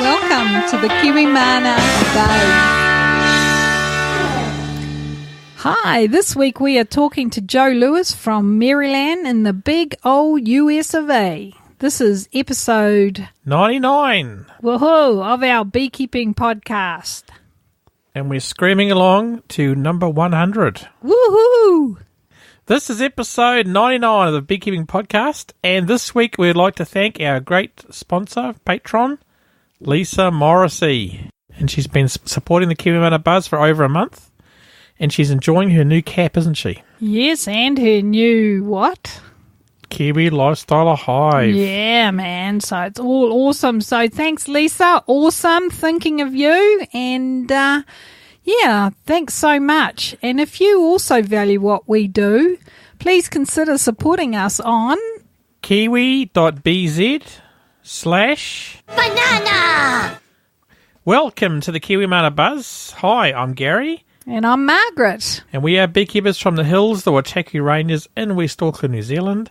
Welcome to the Kiwi Mana Buzz. Hi, this week we are talking to Joe Lewis from Maryland in the big old US of A. This is episode 99. Woohoo, of our beekeeping podcast. And we're screaming along to number 100. Woohoo! This is episode 99 of the Beekeeping Podcast, and this week we'd like to thank our great sponsor, patron, Lisa Morrissey. And she's been supporting the Kiwi Mana Buzz for over a month, and she's enjoying her new cap, isn't she? Yes, and her new what? Kiwi Lifestyle Hive. Yeah, man. So it's all awesome. So thanks, Lisa. Awesome. Thinking of you. And yeah, thanks so much. And if you also value what we do, please consider supporting us on kiwi.bz/banana. Welcome to the Kiwi Mana Buzz. Hi, I'm Gary. And I'm Margaret. And we are beekeepers from the hills, the Waitakere Ranges in West Auckland, New Zealand.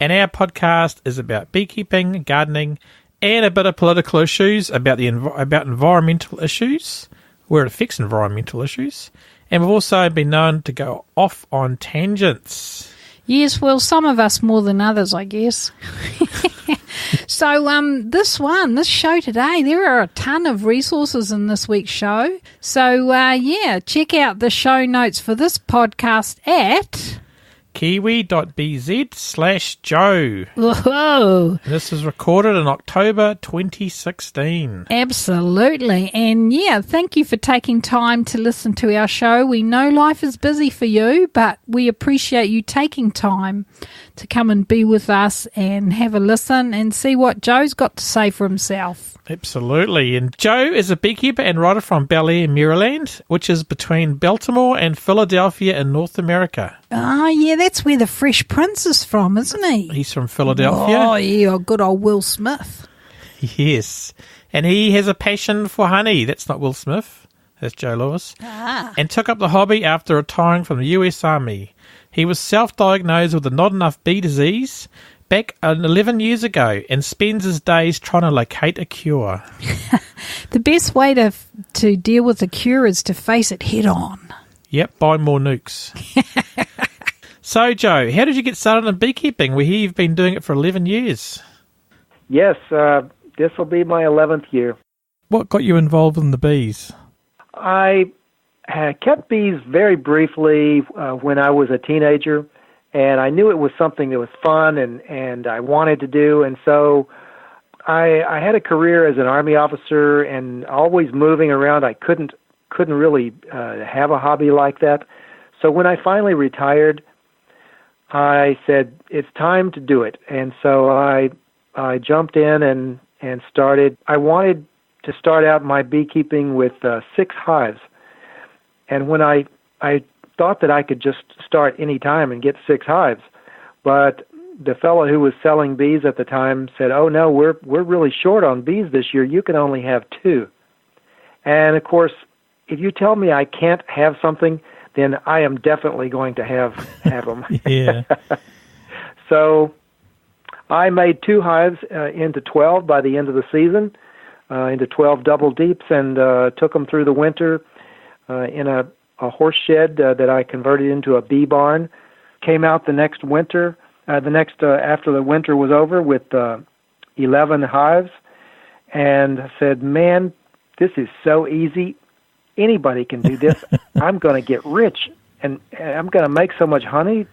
And our podcast is about beekeeping, gardening, and a bit of political issues, about environmental issues, where it affects environmental issues. And we've also been known to go off on tangents. Yes, well, some of us more than others, I guess. So this show today, there are a ton of resources in this week's show. So, check out the show notes for this podcast at kiwi.bz/Joe. Whoa. This is recorded in October 2016. Absolutely. And thank you for taking time to listen to our show. We know life is busy for you, but we appreciate you taking time to come and be with us and have a listen and see what Joe's got to say for himself. Absolutely. And Joe is a beekeeper and writer from Bel Air, Maryland, which is between Baltimore and Philadelphia in North America. Oh, yeah, that's where the Fresh Prince is from, isn't he? He's from Philadelphia. Oh, yeah, good old Will Smith. Yes. And he has a passion for honey. That's not Will Smith. That's Joe Lewis. And took up the hobby after retiring from the US Army. He was self-diagnosed with the not enough bee disease back 11 years ago and spends his days trying to locate a cure. The best way to deal with a cure is to face it head on. Yep, buy more nukes. So, Joe, how did you get started in beekeeping? We hear you've been doing it for 11 years. Yes, this will be my 11th year. What got you involved in the bees? I kept bees very briefly when I was a teenager, and I knew it was something that was fun and I wanted to do, and so I had a career as an Army officer and always moving around. I couldn't really have a hobby like that. So when I finally retired, I said, it's time to do it. And so I jumped in and started. I wanted to start out my beekeeping with 6 hives. And when I thought that I could just start any time and get 6 hives, but the fellow who was selling bees at the time said, "Oh no, we're really short on bees this year. You can only have 2." And of course, if you tell me I can't have something, then I am definitely going to have them. Yeah. So I made 2 hives into 12 by the end of the season, into 12 double deeps, and took them through the winter in a horse shed that I converted into a bee barn. Came out the next winter, after the winter was over, with 11 hives, and said, "Man, this is so easy. Anybody can do this. I'm going to get rich, and I'm going to make so much honey."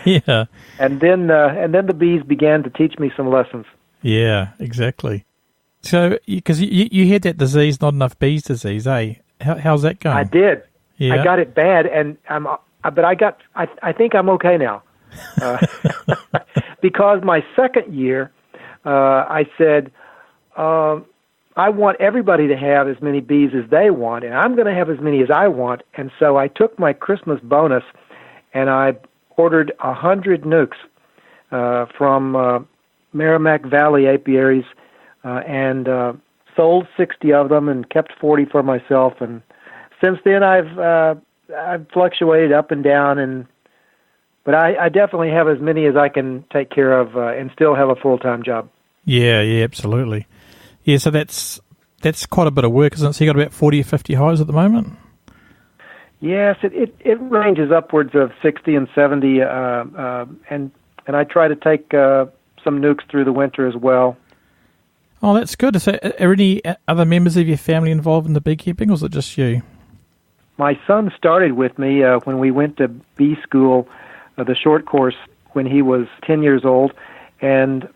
Yeah. And then the bees began to teach me some lessons. Yeah, exactly. So, because you had that disease, not enough bees disease, eh? How's that going? I did. Yeah. I got it bad, and I think I'm okay now. Because my second year, I said, I want everybody to have as many bees as they want, and I'm going to have as many as I want. And so I took my Christmas bonus, and I ordered 100 nukes from Merrimack Valley apiaries, and sold 60 of them and kept 40 for myself. And since then, I've fluctuated up and down, but I definitely have as many as I can take care of and still have a full-time job. Yeah, absolutely. Yeah, so that's quite a bit of work, isn't it? So you got about 40 or 50 hives at the moment? Yes, it ranges upwards of 60 and 70, and I try to take some nukes through the winter as well. Oh, that's good. So are any other members of your family involved in the beekeeping, or is it just you? My son started with me when we went to bee school, the short course, when he was 10 years old, and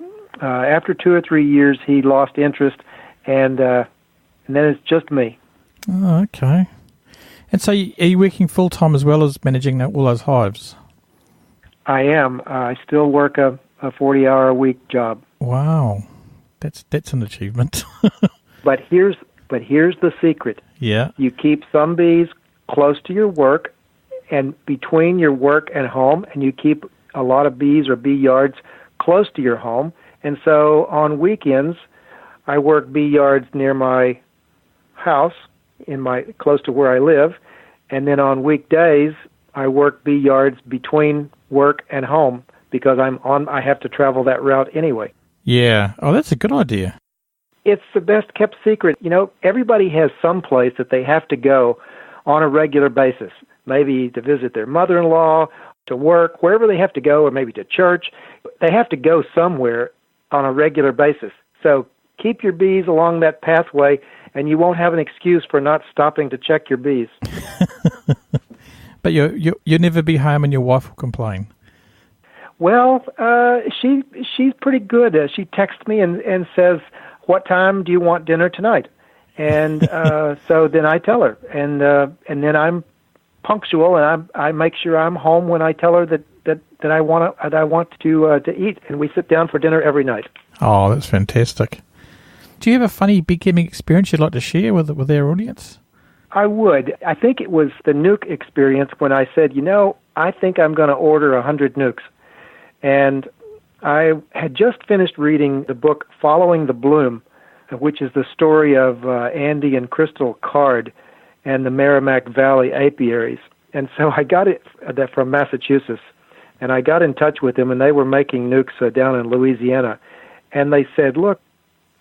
after 2 or 3 years, he lost interest, and then it's just me. Oh, okay. And so are you working full-time as well as managing all those hives? I am. I still work a 40-hour-a-week job. Wow. That's an achievement. But here's the secret. Yeah. You keep some bees close to your work and between your work and home, and you keep a lot of bees or bee yards close to your home. And so on weekends, I work bee yards near my house, close to where I live, and then on weekdays I work bee yards between work and home because I have to travel that route anyway. Yeah. Oh, that's a good idea. It's the best kept secret. Everybody has some place that they have to go on a regular basis, maybe to visit their mother-in-law, to work, wherever they have to go, or maybe to church. They have to go somewhere on a regular basis. So keep your bees along that pathway, and you won't have an excuse for not stopping to check your bees. But you'll never be home and your wife will complain. Well, she's pretty good. She texts me and says, "What time do you want dinner tonight?" And so then I tell her, and then I'm punctual, and I make sure I'm home when I tell her that I want to eat, and we sit down for dinner every night. Oh, that's fantastic. Do you have a funny beekeeping experience you'd like to share with our audience? I would. I think it was the nuke experience when I said, I think I'm going to order 100 nukes. And I had just finished reading the book Following the Bloom, which is the story of Andy and Crystal Card and the Merrimack Valley apiaries. And so I got it from Massachusetts, and I got in touch with them, and they were making nukes down in Louisiana. And they said, look,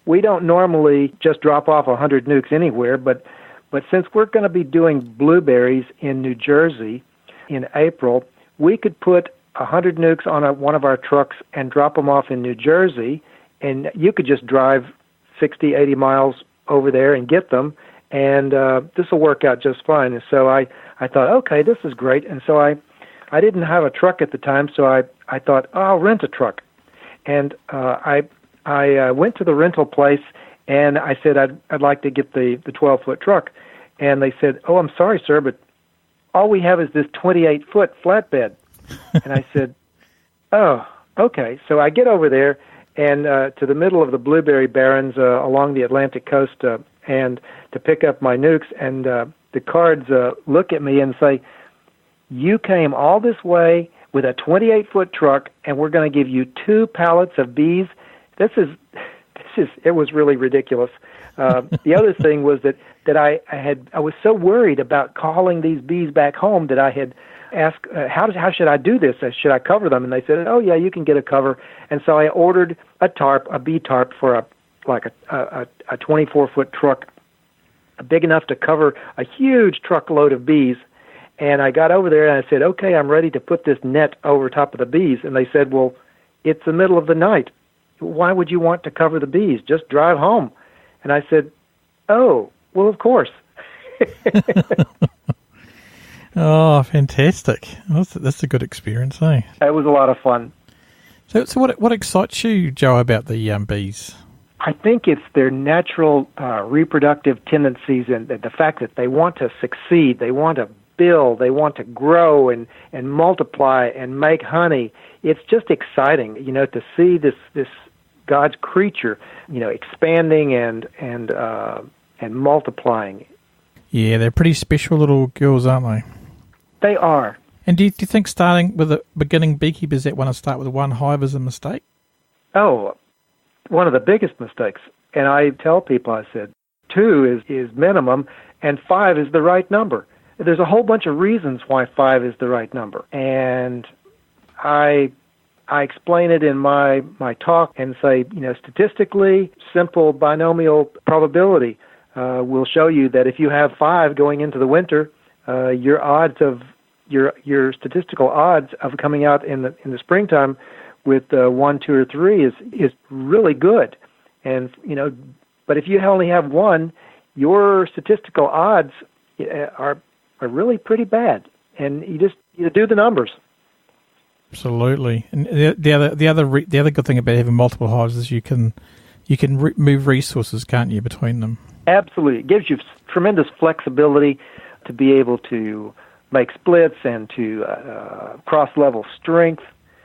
we don't normally just drop off 100 nukes anywhere, but since we're going to be doing blueberries in New Jersey in April, we could put 100 nukes on one of our trucks and drop them off in New Jersey, and you could just drive 60, 80 miles over there and get them, and this will work out just fine. And so I thought, okay, this is great. And so I didn't have a truck at the time, so I thought, I'll rent a truck. And I went to the rental place, and I said I'd like to get the 12-foot truck. And they said, oh, I'm sorry, sir, but all we have is this 28-foot flatbed. And I said, oh, okay. So I get over there and to the middle of the blueberry barrens along the Atlantic coast and to pick up my nukes, and the cards look at me and say, you came all this way with a 28-foot truck, and we're going to give you 2 pallets of bees. It was really ridiculous. The other thing was that I was so worried about calling these bees back home that I had asked, how should I do this? Should I cover them? And they said, oh yeah, you can get a cover. And so I ordered a bee tarp for a 24-foot truck, big enough to cover a huge truckload of bees. And I got over there and I said, okay, I'm ready to put this net over top of the bees. And they said, well, it's the middle of the night. Why would you want to cover the bees? Just drive home. And I said, oh, well, of course. Oh, fantastic. That's a good experience, eh? It was a lot of fun. So what excites you, Joe, about the bees? I think it's their natural reproductive tendencies and the fact that they want to succeed, they want to build, they want to grow and multiply and make honey. It's just exciting, to see this God's creature, expanding and multiplying. Yeah, they're pretty special little girls, aren't they? They are. And do you think starting with the beginning beekeepers that want to start with one hive is a mistake? Oh, one of the biggest mistakes. And I tell people, I said, 2 is minimum, and 5 is the right number. There's a whole bunch of reasons why 5 is the right number. And I I explain it in my talk and say, statistically, simple binomial probability will show you that if you have 5 going into the winter, your statistical odds of coming out in the springtime with 1, 2, or 3 is really good. And but if you only have 1, your statistical odds are really pretty bad. And you do the numbers. Absolutely. And the other good thing about having multiple hives is you can move resources, can't you, between them? Absolutely. It gives you tremendous flexibility to be able to make splits and to cross-level strength.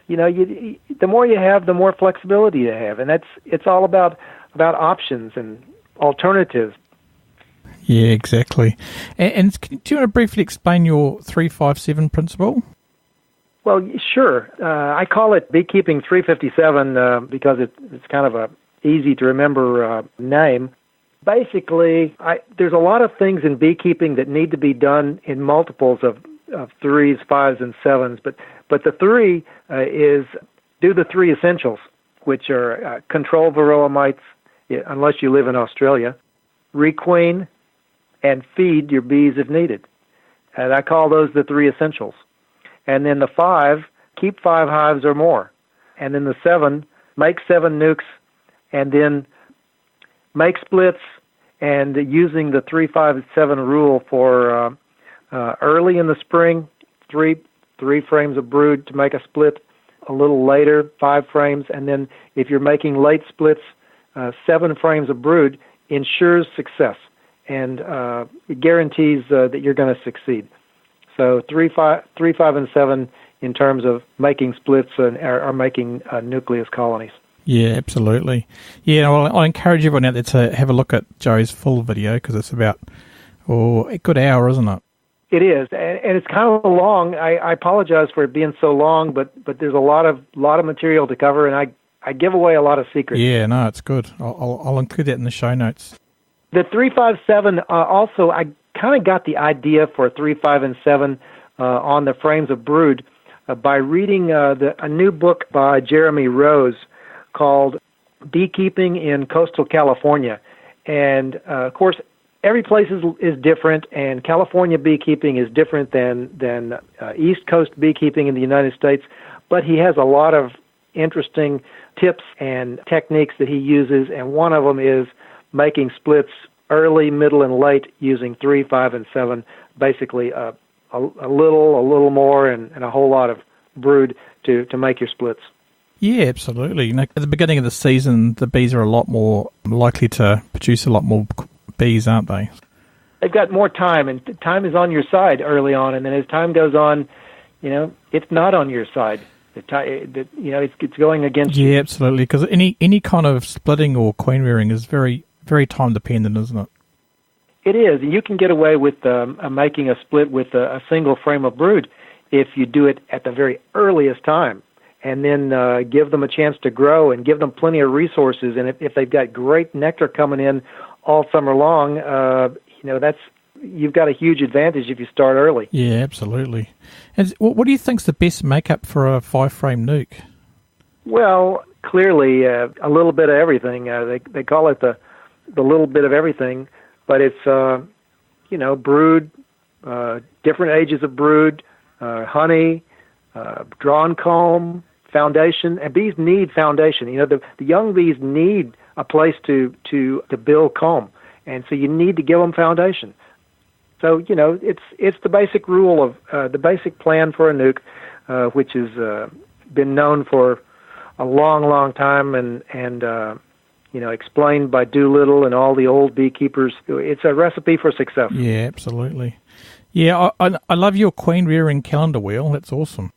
The more you have, the more flexibility you have, and it's all about options and alternatives. Yeah, exactly. And do you want to briefly explain your 357 principle? Well, sure. I call it Beekeeping 357 because it's kind of a easy to remember name. Basically, there's a lot of things in beekeeping that need to be done in multiples of 3s, 5s, and 7s. But the 3 is do the 3 essentials, which are control varroa mites, unless you live in Australia, requeen, and feed your bees if needed. And I call those the 3 essentials. And then the 5, keep 5 hives or more. And then the 7, make 7 nukes, and then make splits, and using the 3, 5, and 7 rule for early in the spring, 3 frames of brood to make a split. A little later, 5 frames, and then if you're making late splits, 7 frames of brood ensures success, and it guarantees that you're going to succeed. So 3, 5, and 7 in terms of making splits are making nucleus colonies. Yeah, absolutely. Yeah, well, I encourage everyone out there to have a look at Joe's full video because it's about a good hour, isn't it? It is, and it's kind of long. I apologize for it being so long, but there's a lot of material to cover, and I give away a lot of secrets. Yeah, no, it's good. I'll include that in the show notes. The 3, 5, 7 also, I kind of got the idea for 3, 5, and 7 on the frames of brood by reading a new book by Jeremy Rose called Beekeeping in Coastal California. And, of course, every place is different, and California beekeeping is different than East Coast beekeeping in the United States, but he has a lot of interesting tips and techniques that he uses, and one of them is making splits early, middle, and late using 3, 5, and 7, basically a little more and a whole lot of brood to make your splits. Yeah, absolutely. At the beginning of the season, the bees are a lot more likely to produce a lot more bees, aren't they? They've got more time, and time is on your side early on, and then as time goes on, it's not on your side. It's going against you. Yeah, absolutely, because any kind of splitting or queen rearing is very, very time dependent, isn't it? It is. You can get away with making a split with a single frame of brood if you do it at the very earliest time, and then give them a chance to grow and give them plenty of resources. And if they've got great nectar coming in all summer long, you've got a huge advantage if you start early. Yeah, absolutely. And what do you think's the best makeup for a 5-frame nuke? Well, clearly a little bit of everything. They call it the little bit of everything, but it's brood, different ages of brood, honey, drawn comb, foundation. And bees need foundation. The young bees need a place to build comb, and so you need to give them foundation. So it's the basic rule of the basic plan for a nuke, which has been known for a long time, and explained by Doolittle and all the old beekeepers. It's a recipe for success. Yeah, absolutely. Yeah, I love your queen rearing calendar wheel. That's awesome.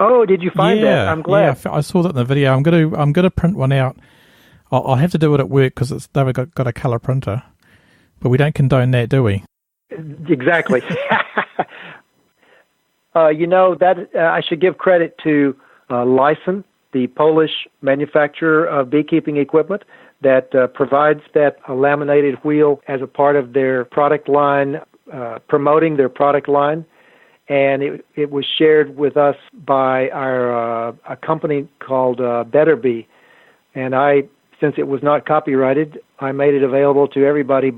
Oh, did you find that? I'm glad. Yeah, I saw that in the video. I'm gonna print one out. I'll have to do it at work because they've got a colour printer, but we don't condone that, do we? Exactly. I should give credit to Lyson, the Polish manufacturer of beekeeping equipment, that provides that laminated wheel as a part of their product line, promoting their product line. and it was shared with us by a company called Better Bee. And since it was not copyrighted, I made it available to everybody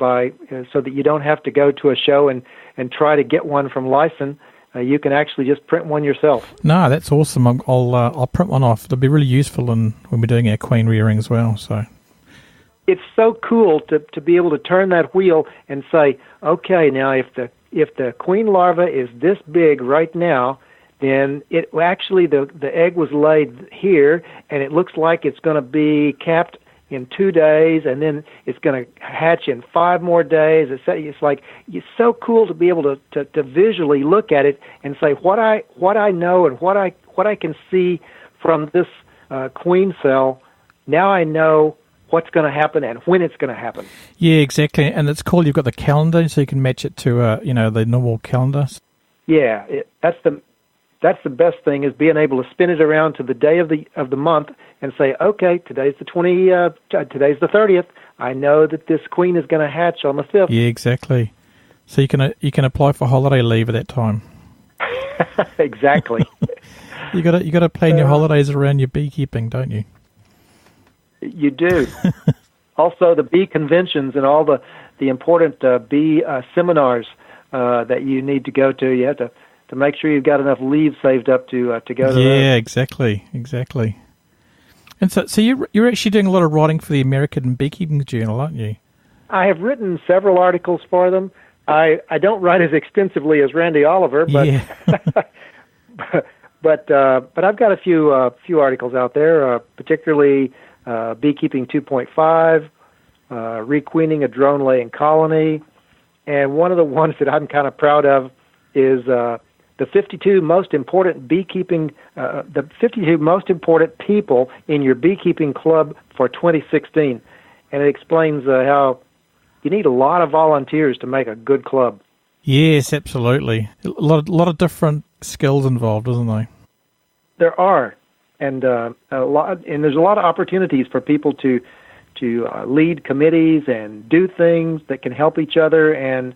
so that you don't have to go to a show and try to get one from Lyson. You can actually just print one yourself. No, that's awesome. I'll print one off. It'll be really useful when we're doing our queen rearing as well. So it's so cool to be able to turn that wheel and say, okay, now if the queen larva is this big right now, then the egg was laid here, and it looks like it's going to be capped in 2 days, and then it's going to hatch in 5 more days. It's like, it's so cool to be able to visually look at it and say what I know and what I can see from this queen cell. Now I know what's going to happen and when it's going to happen. Yeah, exactly. And it's cool. You've got the calendar, so you can match it to the normal calendar. Yeah, that's the best thing, is being able to spin it around to the day of the month and say, okay, today's the 30th. I know that this queen is going to hatch on the 5th. Yeah, exactly. So you can apply for holiday leave at that time. Exactly. you got to plan your holidays around your beekeeping, don't you? You do. Also, the bee conventions and all the important bee seminars that you need to go to. You have to make sure you've got enough leave saved up to go to that. Yeah, exactly. And so you're actually doing a lot of writing for the American Beekeeping Journal, aren't you? I have written several articles for them. I don't write as extensively as Randy Oliver, but yeah. but I've got a few articles out there, particularly Beekeeping 2.5, Requeening a Drone-Laying Colony, and one of the ones that I'm kind of proud of is the 52 most important the 52 most important people in your beekeeping club for 2016, and it explains how you need a lot of volunteers to make a good club. Yes, absolutely. A lot of different skills involved, isn't there? There are, and there's a lot of opportunities for people to lead committees and do things that can help each other. And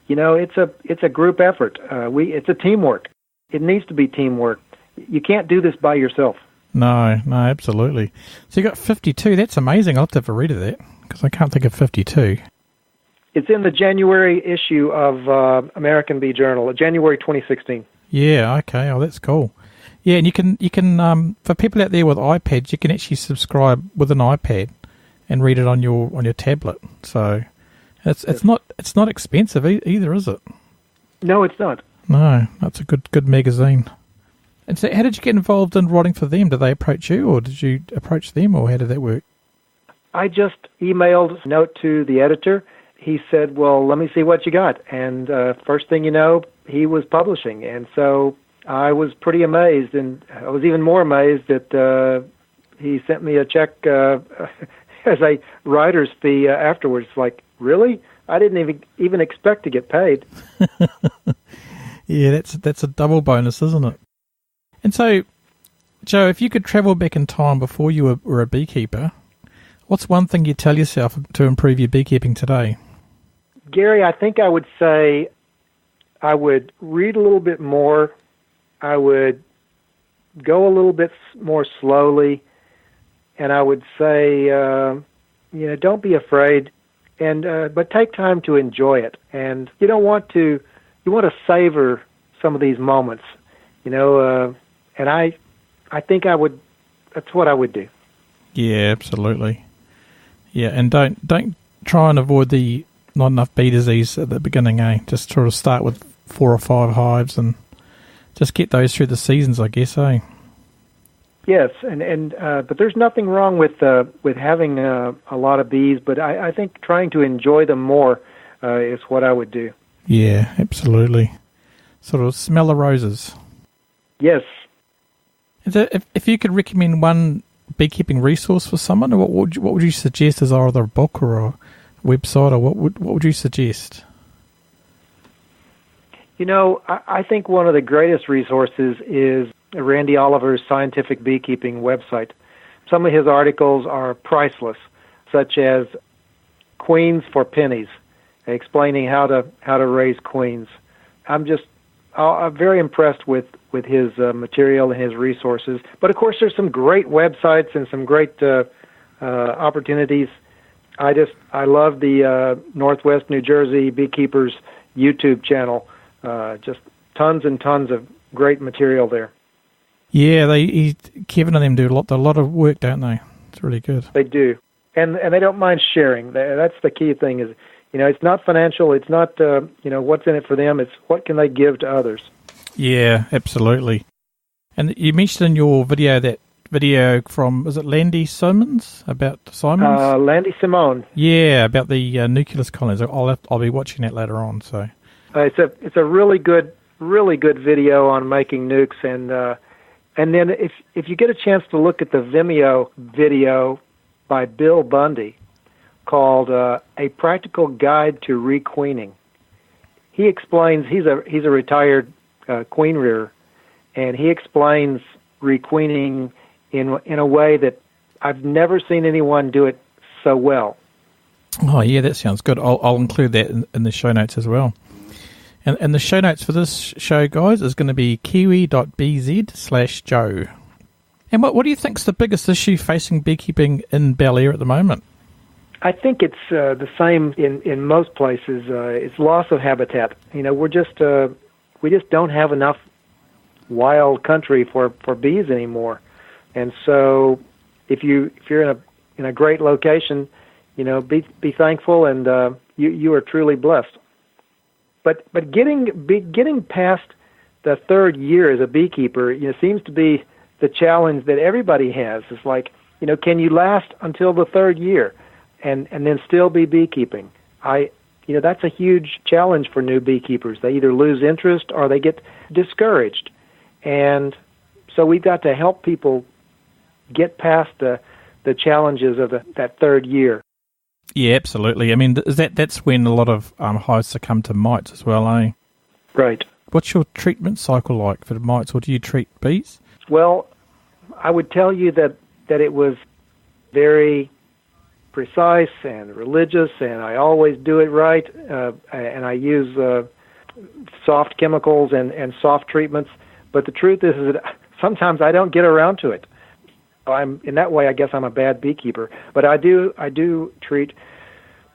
it's a group effort. It's a teamwork. It needs to be teamwork. You can't do this by yourself. No, absolutely. So you got 52. That's amazing. I'll have to read of that because I can't think of 52. It's in the January issue of American Bee Journal, January 2016. Yeah. Okay. Oh, that's cool. Yeah, and you can for people out there with iPads, you can actually subscribe with an iPad and read it on your tablet. So it's not expensive either, is it? No, it's not. No, that's a good magazine. And so, how did you get involved in writing for them? Did they approach you, or did you approach them, or how did that work? I just emailed a note to the editor. He said, "Well, let me see what you got." And first thing you know, he was publishing, and so I was pretty amazed, and I was even more amazed that he sent me a check as a writer's fee afterwards. Like, really? I didn't even expect to get paid. Yeah, that's a double bonus, isn't it? And so, Joe, if you could travel back in time before you were a beekeeper, what's one thing you'd tell yourself to improve your beekeeping today? Gary, I think I would say I would read a little bit more. I would go a little bit more slowly, and I would say, don't be afraid, but take time to enjoy it. And you want to savor some of these moments, and I think that's what I would do. Yeah, absolutely. Yeah, and don't try and avoid the not enough bee disease at the beginning, Just sort of start with 4 or 5 hives and just get those through the seasons, I guess, Yes, but there's nothing wrong with having a lot of bees, but I think trying to enjoy them more is what I would do. Yeah, absolutely. Sort of smell the roses. Yes. If you could recommend one beekeeping resource for someone, what would you suggest as either a book or a website, or what would you suggest? I think one of the greatest resources is Randy Oliver's Scientific Beekeeping website. Some of his articles are priceless, such as Queens for Pennies, explaining how to raise queens. I'm just I'm very impressed with his material and his resources. But of course, there's some great websites and some great opportunities. I love the Northwest New Jersey Beekeepers YouTube channel. Just tons and tons of great material there. Yeah, Kevin and them do a lot of work, don't they? It's really good. They do, and they don't mind sharing. That's the key thing. Is it's not financial. It's not what's in it for them. It's what can they give to others. Yeah, absolutely. And you mentioned in your video from, is it Landy Simons, about Simons? Landy Simone. Yeah, about the Nucleus Colonies. I'll be watching that later on. So it's a really good video on making nukes, and then if you get a chance to look at the Vimeo video by Bill Bundy called "A Practical Guide to Requeening," he explains he's a retired queen rearer, and he explains requeening in a way that I've never seen anyone do it so well. Oh, yeah, that sounds good. I'll include that in the show notes as well. And the show notes for this show, guys, is going to be kiwi.bz/Joe. And what do you think is the biggest issue facing beekeeping in Bel Air at the moment? I think it's the same in most places. It's loss of habitat. We just don't have enough wild country for bees anymore. And so, if you're in a great location, be thankful, and you are truly blessed. But getting past the third year as a beekeeper, seems to be the challenge that everybody has. It's like, can you last until the third year, and then still be beekeeping? That's a huge challenge for new beekeepers. They either lose interest or they get discouraged, and so we've got to help people get past the challenges of that third year. Yeah, absolutely. I mean, that's when a lot of hives succumb to mites as well, eh? Right. What's your treatment cycle like for the mites, or do you treat bees? Well, I would tell you that it was very precise and religious, and I always do it right, and I use soft chemicals and soft treatments. But the truth is that sometimes I don't get around to it. In that way, I guess I'm a bad beekeeper. But I do treat,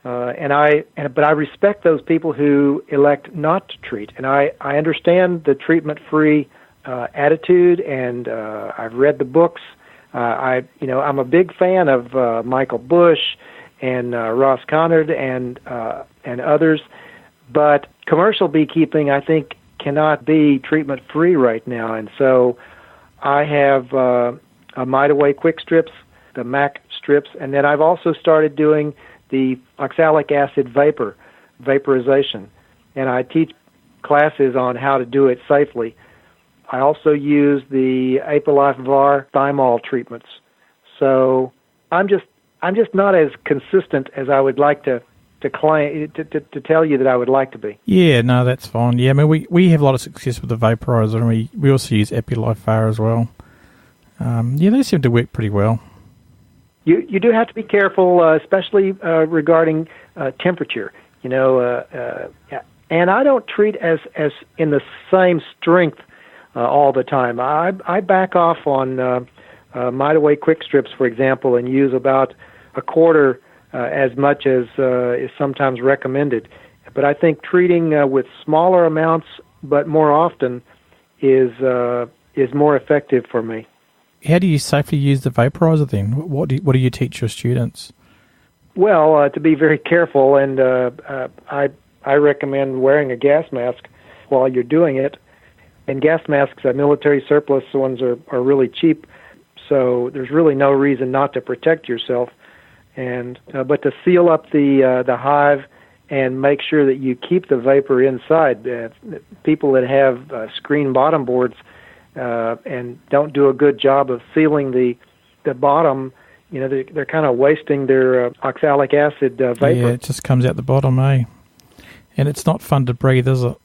but I respect those people who elect not to treat, and I understand the treatment-free attitude, and I've read the books. I'm a big fan of Michael Bush and Ross Conrad and others, but commercial beekeeping, I think, cannot be treatment-free right now, and so I have Mite Away Quick Strips, the MAC strips, and then I've also started doing the oxalic acid vaporization, and I teach classes on how to do it safely. I also use the Apilife VAR thymol treatments. So I'm just not as consistent as I would like to claim to tell you that I would like to be. Yeah, no, that's fine. Yeah, I mean we have a lot of success with the vaporizer, and we also use Apilife VAR as well. Yeah, they seem to work pretty well. You do have to be careful, especially regarding temperature. And I don't treat as in the same strength all the time. I back off on Mite Away Quick Strips, for example, and use about a quarter as much as is sometimes recommended. But I think treating with smaller amounts but more often is more effective for me. How do you safely use the vaporizer then? What do you teach your students? Well, to be very careful, and I recommend wearing a gas mask while you're doing it. And gas masks, military surplus ones, are really cheap, so there's really no reason not to protect yourself. And but to seal up the hive and make sure that you keep the vapor inside. People that have screen bottom boards and don't do a good job of sealing the bottom, they're kind of wasting their oxalic acid vapor. Yeah, it just comes out the bottom, eh? And it's not fun to breathe, is it?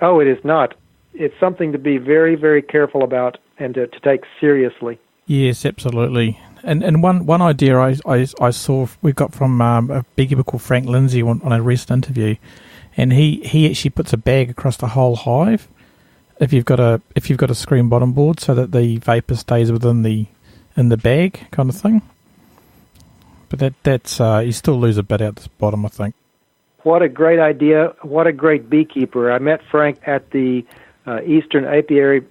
Oh, it is not. It's something to be very, very careful about and to take seriously. Yes, absolutely. And one idea I saw we got from a beekeeper called Frank Lindsay on a recent interview, and he actually puts a bag across the whole hive, if you've got a screen bottom board, so that the vapor stays in the bag kind of thing. But that's you still lose a bit out the bottom, I think. What a great idea! What a great beekeeper! I met Frank at the Eastern Apiculture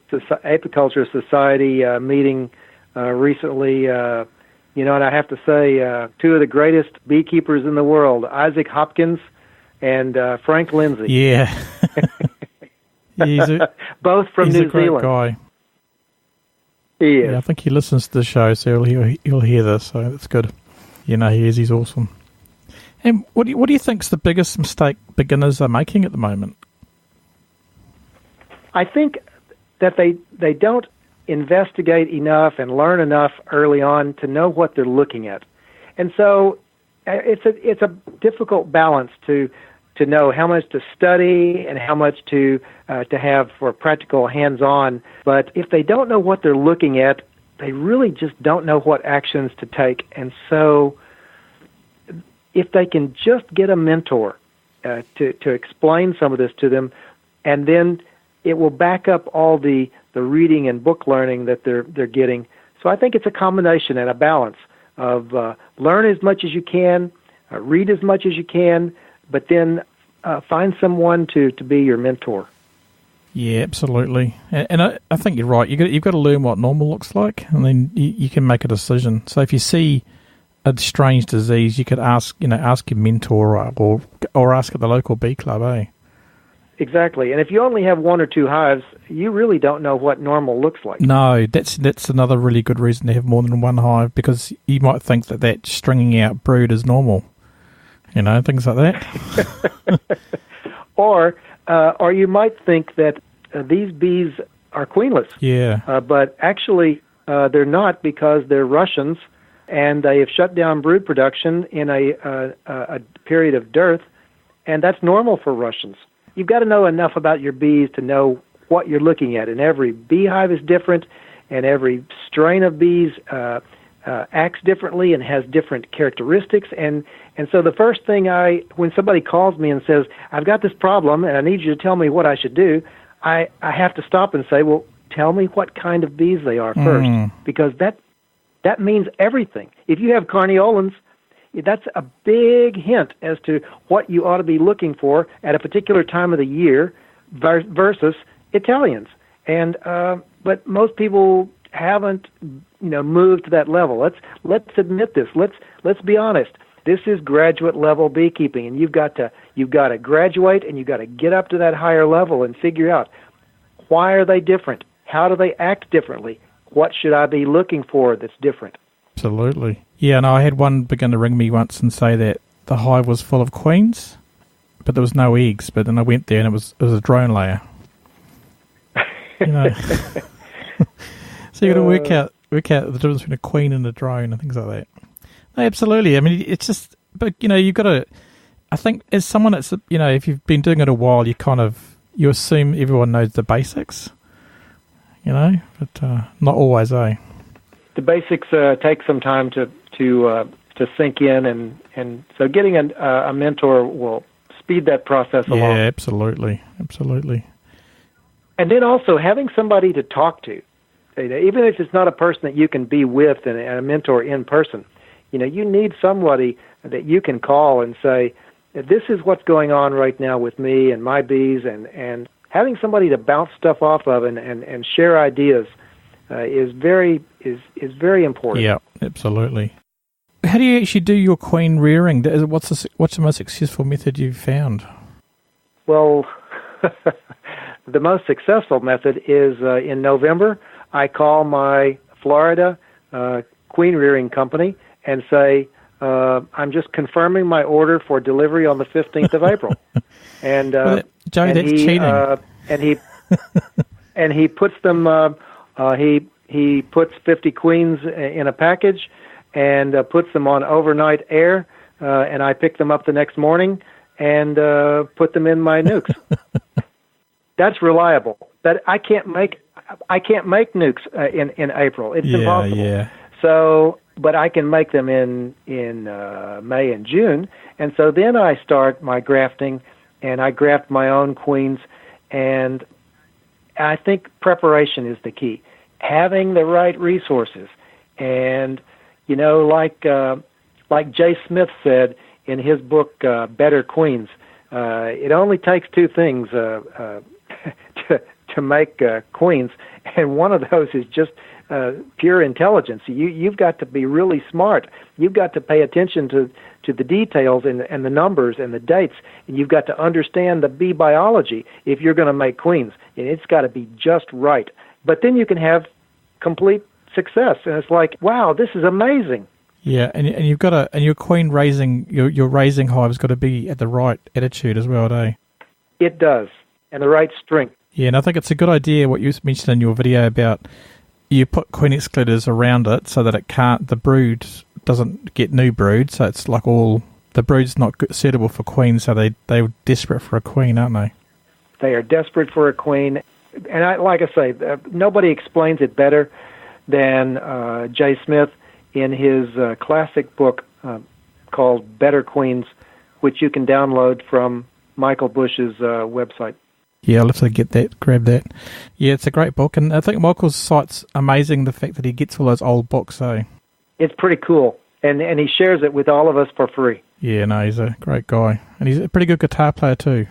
Society meeting recently. And I have to say, two of the greatest beekeepers in the world, Isaac Hopkins and Frank Lindsay. Yeah. Both from New Zealand. He's a great guy. He is. Yeah, I think he listens to the show, so he'll hear this, so that's good. He is. He's awesome. And what do you think's the biggest mistake beginners are making at the moment? I think that they don't investigate enough and learn enough early on to know what they're looking at, and so it's a difficult balance to know how much to study and how much to have for practical hands-on. But if they don't know what they're looking at, they really just don't know what actions to take. And so if they can just get a mentor to explain some of this to them, and then it will back up all the reading and book learning that they're getting. So I think it's a combination and a balance of learn as much as you can, read as much as you can, but then find someone to be your mentor. Yeah, absolutely. And I think you're right. You've got to learn what normal looks like, and then you can make a decision. So if you see a strange disease, you could ask your mentor or ask at the local bee club, eh? Exactly. And if you only have one or two hives, you really don't know what normal looks like. No, that's another really good reason to have more than one hive, because you might think that stringing out brood is normal. Things like that. Or you might think that these bees are queenless. Yeah. But actually, they're not, because they're Russians, and they have shut down brood production in a period of dearth, and that's normal for Russians. You've got to know enough about your bees to know what you're looking at, and every beehive is different, and every strain of bees acts differently and has different characteristics. And so the first thing when somebody calls me and says, I've got this problem and I need you to tell me what I should do, I have to stop and say, well, tell me what kind of bees they are first, because that means everything. If you have carniolans, that's a big hint as to what you ought to be looking for at a particular time of the year versus Italians. And but most people haven't moved to that level. Let's admit this. Let's be honest. This is graduate level beekeeping, and you've got to graduate, and you've got to get up to that higher level and figure out, why are they different? How do they act differently? What should I be looking for that's different? Absolutely. Yeah, no, I had one beginner ring me once and say that the hive was full of queens, but there was no eggs. But then I went there and it was a drone layer. So you got to work out the difference between a queen and a drone and things like that. No, absolutely. I mean, it's just, but you've got to. I think as someone that's if you've been doing it a while, you assume everyone knows the basics. But not always, eh? The basics take some time to sink in, and so getting a mentor will speed that process along. Yeah, absolutely. And then also having somebody to talk to, even if it's not a person that you can be with and a mentor in person, you need somebody that you can call and say, this is what's going on right now with me and my bees, and having somebody to bounce stuff off of and share ideas is very important. Yeah, absolutely. How do you actually do your queen rearing? What's the most successful method you've found? Well, the most successful method is in November, I call my Florida queen rearing company and say, I'm just confirming my order for delivery on the 15th of April. And Joe, that's cheating. And he puts them. He puts 50 queens in a package and puts them on overnight air, and I pick them up the next morning and put them in my nukes. That's reliable. That I can't make nukes in April. It's impossible. Yeah. So, but I can make them in May and June, and so then I start my grafting, and I graft my own queens, and I think preparation is the key. Having the right resources. And, like Jay Smith said in his book, Better Queens, it only takes two things to make queens, and one of those is just pure intelligence. You've got to be really smart. You've got to pay attention to the details and the numbers and the dates, and you've got to understand the bee biology if you're going to make queens, and it's got to be just right. But then you can have complete success, and it's like, wow, this is amazing. Yeah, and you've got to, and your queen raising, your raising hive's got to be at the right attitude as well, eh? It does, and the right strength. Yeah, and I think it's a good idea what you mentioned in your video about you put queen excluders around it so that the brood doesn't get new brood, so it's like the brood's not suitable for queens, so they're desperate for a queen, aren't they? They are desperate for a queen, and like I say, nobody explains it better than Jay Smith in his classic book called Better Queens, which you can download from Michael Bush's website. Yeah, I'll have to grab that. Yeah, it's a great book, and I think Michael's site's amazing, the fact that he gets all those old books, so... It's pretty cool, and he shares it with all of us for free. Yeah, no, he's a great guy, and he's a pretty good guitar player too.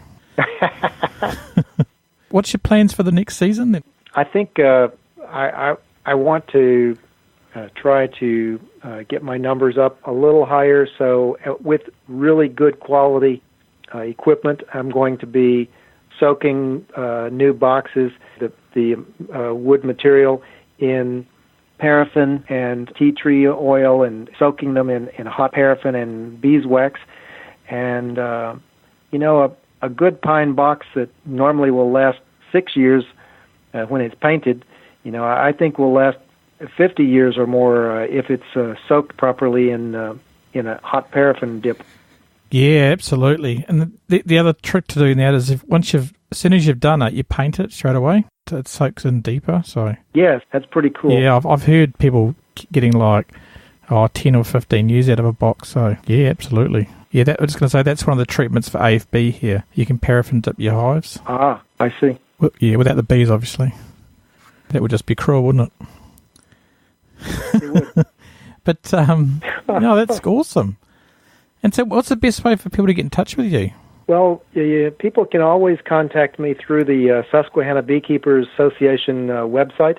What's your plans for the next season then? I think I want to try to get my numbers up a little higher, so with really good quality equipment, I'm going to be soaking new boxes, the wood material in paraffin and tea tree oil, and soaking them in hot paraffin and beeswax. And, a good pine box that normally will last 6 years when it's painted, I think will last 50 years or more if it's soaked properly in a hot paraffin dip. Yeah, absolutely. And the other trick to doing that is as soon as you've done it, you paint it straight away. It soaks in deeper. So yes, that's pretty cool. Yeah, I've heard people getting 10 or 15 years out of a box. So yeah, absolutely. Yeah, I was going to say that's one of the treatments for AFB here. You can paraffin dip your hives. Ah, I see. Well, yeah, without the bees, obviously. That would just be cruel, wouldn't it? It would. But no, that's awesome. And so what's the best way for people to get in touch with you? Well, people can always contact me through the Susquehanna Beekeepers Association website,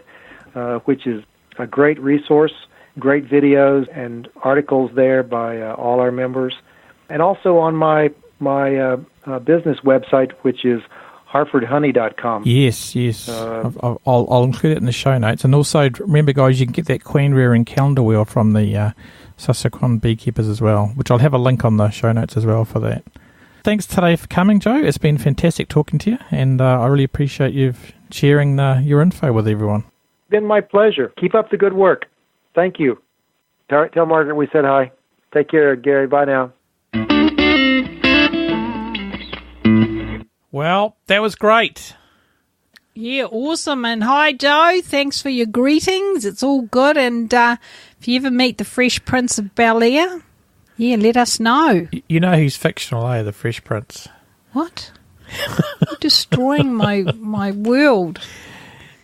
which is a great resource, great videos and articles there by all our members. And also on my business website, which is harfordhoney.com. Yes. I'll include it in the show notes. And also, remember, guys, you can get that queen rearing calendar wheel from the Susquehanna Beekeepers as well, which I'll have a link on the show notes as well for that. Thanks today for coming, Joe. It's been fantastic talking to you, and I really appreciate you sharing your info with everyone. Been my pleasure. Keep up the good work. Thank you. Tell Margaret we said hi. Take care, Gary. Bye now. Well, that was great. Yeah, awesome. And hi, Joe. Thanks for your greetings. It's all good. And if you ever meet the Fresh Prince of Bel-Air, yeah, let us know. You know he's fictional, eh, the Fresh Prince? What? You're destroying my world.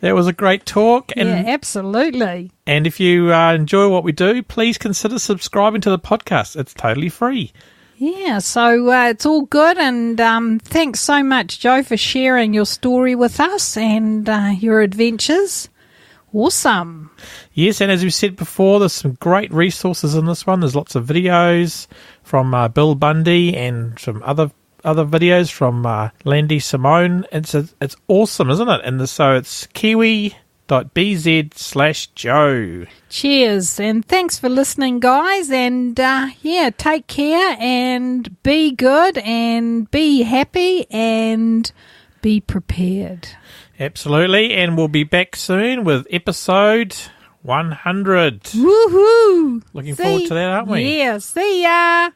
That was a great talk. And, yeah, absolutely. And if you enjoy what we do, please consider subscribing to the podcast. It's totally free. Yeah, so it's all good, and thanks so much, Joe, for sharing your story with us and your adventures. Awesome. Yes, and as we said before, there's some great resources in this one. There's lots of videos from Bill Bundy and some other videos from Landy Simone. It's awesome, isn't it? And so it's kiwi.bz/Joe. Cheers, and thanks for listening, guys. And take care and be good and be happy and be prepared. Absolutely, and we'll be back soon with episode 100. Woohoo! Looking forward to that, aren't we? Yeah, see ya!